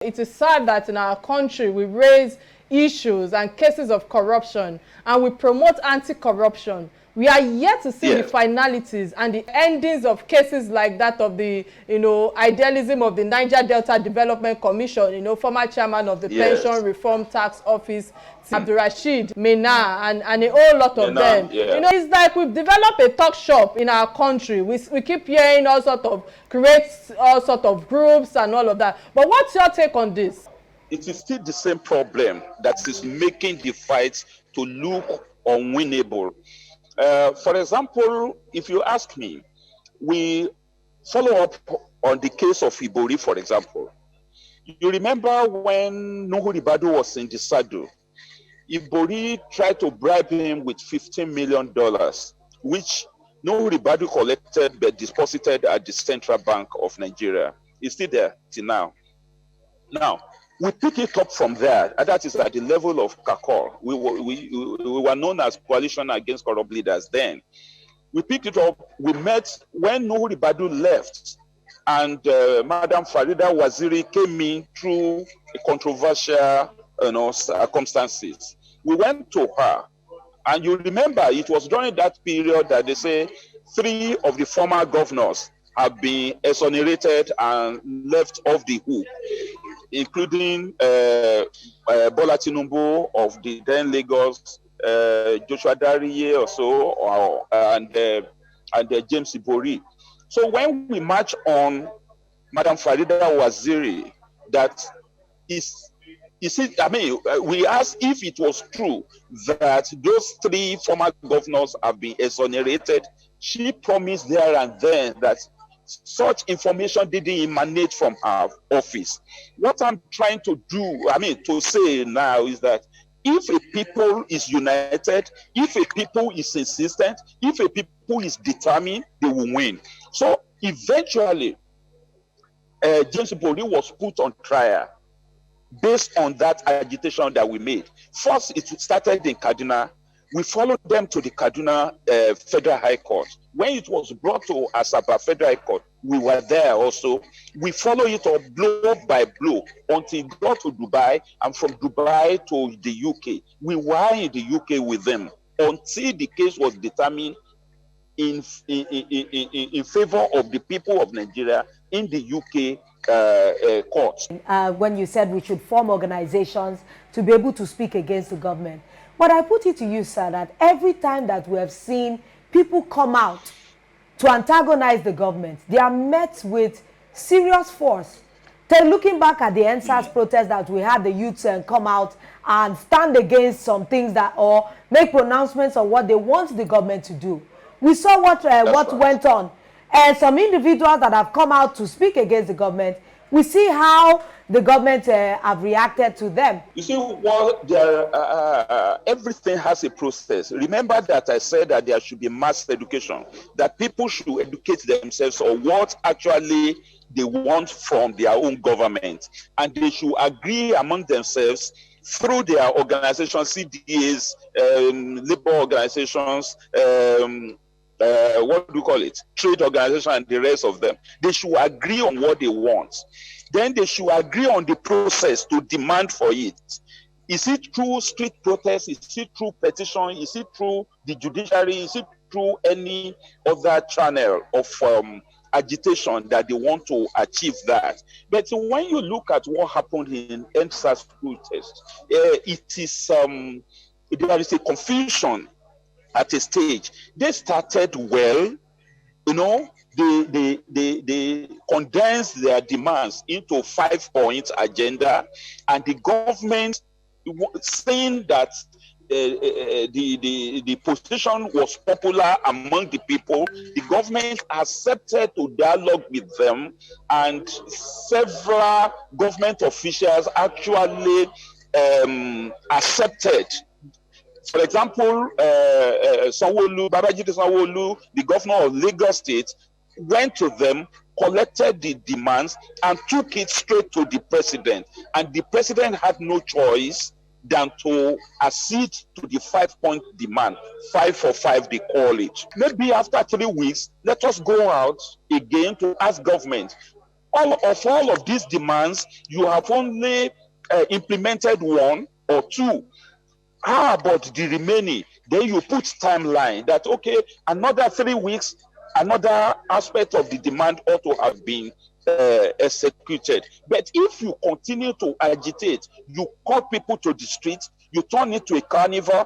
It is sad that in our country we raise issues and cases of corruption and we promote anti-corruption. We are yet to see the finalities and the endings of cases like that of the, idealism of the Niger Delta Development Commission, former chairman of the Pension Reform Tax Office, Abdulrasheed Maina, and a whole lot of them. It's like we've developed a talk shop in our country. We keep hearing create all sort of groups and all of that. But what's your take on this? It is still the same problem that is making the fight to look unwinnable. For example, if you ask me, we follow up on the case of Buhari, for example. You remember when Nuhu Ribadu was in the saddle, Buhari tried to bribe him with $15 million, which Nuhu Ribadu collected but deposited at the Central Bank of Nigeria. It's still there till now. Now, we pick it up from there, and that is at the level of CACOL. We were known as Coalition Against Corrupt Leaders then. We picked it up. We met when Nuhu Ribadu left, and Madam Farida Waziri came in through a controversial circumstances. We went to her, and you remember it was during that period that they say 3 of the former governors have been exonerated and left off the hook, including Bola Tinubu of the then Lagos, Joshua Dariye also, and James Ibori. So when we march on Madam Farida Waziri, we asked if it was true that those 3 former governors have been exonerated. She promised there and then that such information didn't emanate from her office. What I'm trying to to say now is that if a people is united, if a people is insistent, if a people is determined, they will win. So eventually, James Ibori was put on trial based on that agitation that we made. First, it started in Kaduna. We followed them to the Kaduna Federal High Court. When it was brought to Asaba Federal High Court, we were there also. We followed it up blow by blow until it got to Dubai, and from Dubai to the UK. We were in the UK with them until the case was determined in favor of the people of Nigeria in the UK courts. When you said we should form organizations to be able to speak against the government. But I put it to you, sir, that every time that we have seen people come out to antagonize the government, they are met with serious force. Then looking back at the NSAS protest that we had the youths come out and stand against some things or make pronouncements on what they want the government to do. We saw what went on. And some individuals that have come out to speak against the government, we see how the government have reacted to them. You see, everything has a process. Remember that I said that there should be mass education, that people should educate themselves on what actually they want from their own government. And they should agree among themselves through their organizations, CDAs, labor organizations, what do you call it? Trade organization and the rest of them. They should agree on what they want. Then they should agree on the process to demand for it. Is it through street protest? Is it through petition? Is it through the judiciary? Is it through any other channel of agitation that they want to achieve that? But when you look at what happened in NSAS protest, it is there is a confusion at a stage. They started well, they condensed their demands into 5-point agenda, and the government, saying that the position was popular among the people, the government accepted to dialogue with them, and several government officials actually accepted. For example, Babajide Sanwo-Olu, the governor of Lagos State, went to them, collected the demands, and took it straight to the president. And the president had no choice than to accede to the 5-point demand. 5 for 5, they call it. Maybe after 3 weeks, let us go out again to ask government, all of these demands, you have only implemented 1 or 2. How about the remaining? Then you put timeline that, okay, another 3 weeks, another aspect of the demand ought to have been executed. But if you continue to agitate, you call people to the streets, you turn it to a carnival.